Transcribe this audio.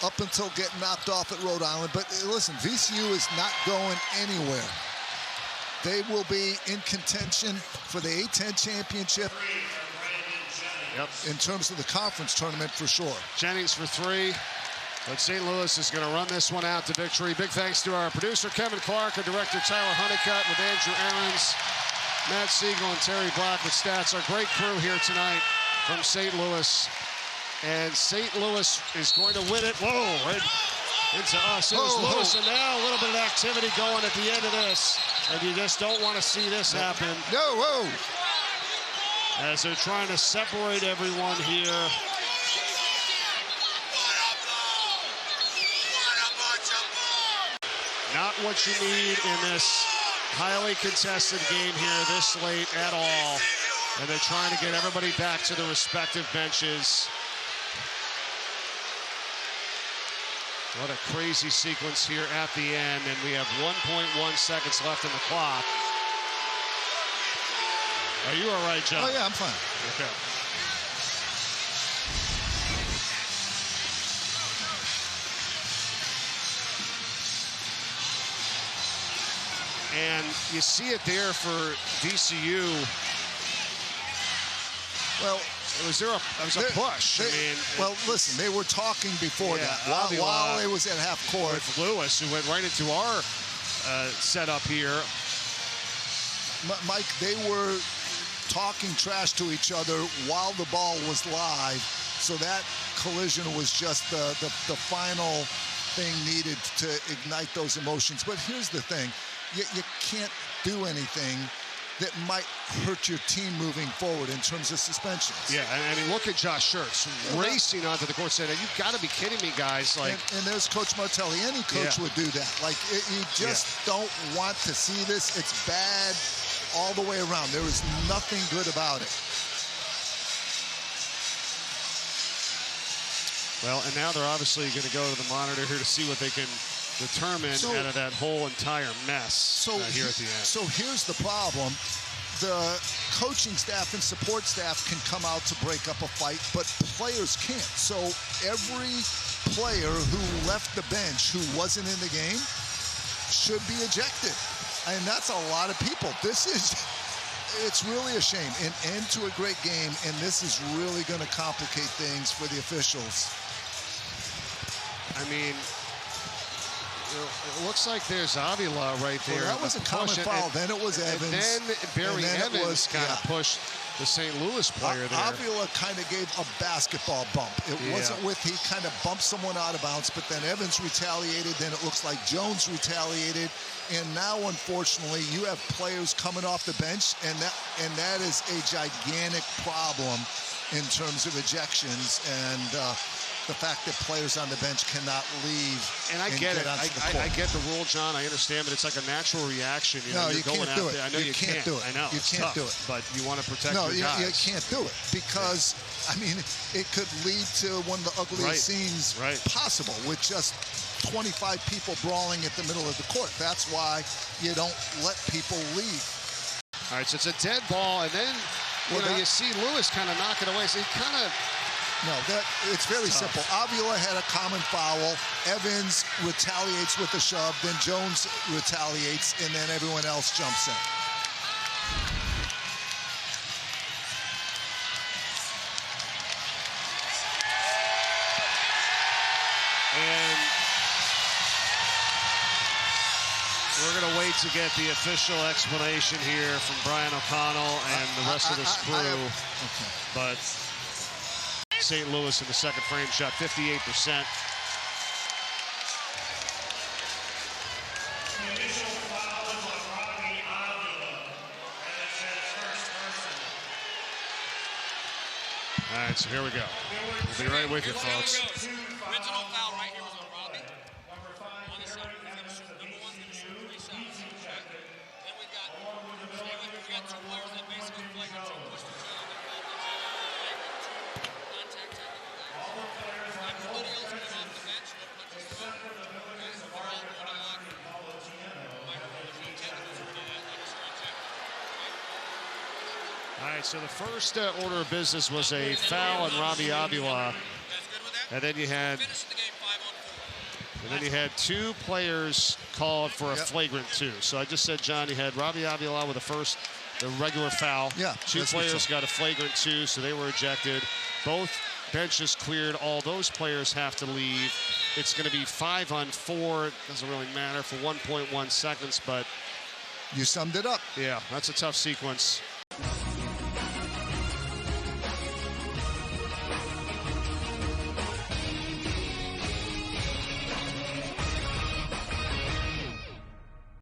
up until getting knocked off at Rhode Island. But listen, VCU is not going anywhere. They will be in contention for the A-10 championship. Yep. In terms of the conference tournament, for sure. Jennings for 3. But St. Louis is going to run this one out to victory. Big thanks to our producer, Kevin Clark, our director, Tyler Honeycutt, with Andrew Aarons, Matt Siegel, and Terry Black with stats. Our great crew here tonight from St. Louis. And St. Louis is going to win it. Whoa, right into us. It was Lewis, and now a little bit of activity going at the end of this. And you just don't want to see this happen. No, whoa. As they're trying to separate everyone here. Not what you need in this highly contested game here this late at all. And they're trying to get everybody back to their respective benches. What a crazy sequence here at the end. And we have 1.1 seconds left in the clock. Are you all right, John? Oh, yeah, I'm fine. Okay. And you see it there for VCU. Well, was a push. Well, listen, they were talking before that while it was at half court. With Lewis, who went right into our setup here. Mike, they were talking trash to each other while the ball was live. So that collision was just the final thing needed to ignite those emotions. But here's the thing. You can't do anything that might hurt your team moving forward in terms of suspensions. Yeah, I mean, look at Josh Schertz racing onto the court, saying, "You've got to be kidding me, guys!" Like, and there's Coach Martelli. Any coach would do that. Like, you just don't want to see this. It's bad all the way around. There is nothing good about it. Well, and now they're obviously going to go to the monitor here to see what they can determine out of that whole entire mess here at the end. So here's the problem. The coaching staff and support staff can come out to break up a fight, but players can't. So every player who left the bench who wasn't in the game should be ejected. And that's a lot of people. It's really a shame. An end to a great game, and this is really going to complicate things for the officials. I mean, it looks like there's Avila right there. Well, that was a common foul. Then it was Evans. And then Barry Evans kind of pushed the St. Louis player there. Avila kind of gave a basketball bump. It wasn't he kind of bumped someone out of bounds, but then Evans retaliated. Then it looks like Jones retaliated. And now, unfortunately, you have players coming off the bench, and that is a gigantic problem in terms of ejections and the fact that players on the bench cannot leave. And I get it. I get the rule, John. I understand, but it's like a natural reaction. No, you can't do it. I know you can't do it. I know. You can't do it. But you want to protect your guys. No, you can't do it because, I mean, it could lead to one of the ugliest scenes possible with just 25 people brawling at the middle of the court. That's why you don't let people leave. All right, so it's a dead ball, and then you see Lewis kind of knock it away. So he kind of... No, it's very simple. Avila had a common foul. Evans retaliates with a shove. Then Jones retaliates, and then everyone else jumps in. And we're going to wait to get the official explanation here from Brian O'Connell and the rest of this crew. But St. Louis in the second frame shot 58%. The initial foul is on Robbie Avila, and it says first person. All right, so here we go. We'll be right with you, folks. Original foul right here was on Robbie. Number 5, Number one's gonna shoot 3 shots. Then we got two players that basically played to push the shot. Contact technical guys. Everybody else came off the bench, no punches thrown. Guys are all going along. All right, so the first order of business was a foul on Robbie Avila. And then you had And then you had 2 players called for a flagrant 2. So I just said, John, you had Robbie Avila with the regular foul. Yeah, 2 players got a flagrant 2, so they were ejected. Both benches cleared. All those players have to leave. It's going to be 5 on 4. It doesn't really matter for 1.1 seconds, but you summed it up. yeah, that's a tough sequence.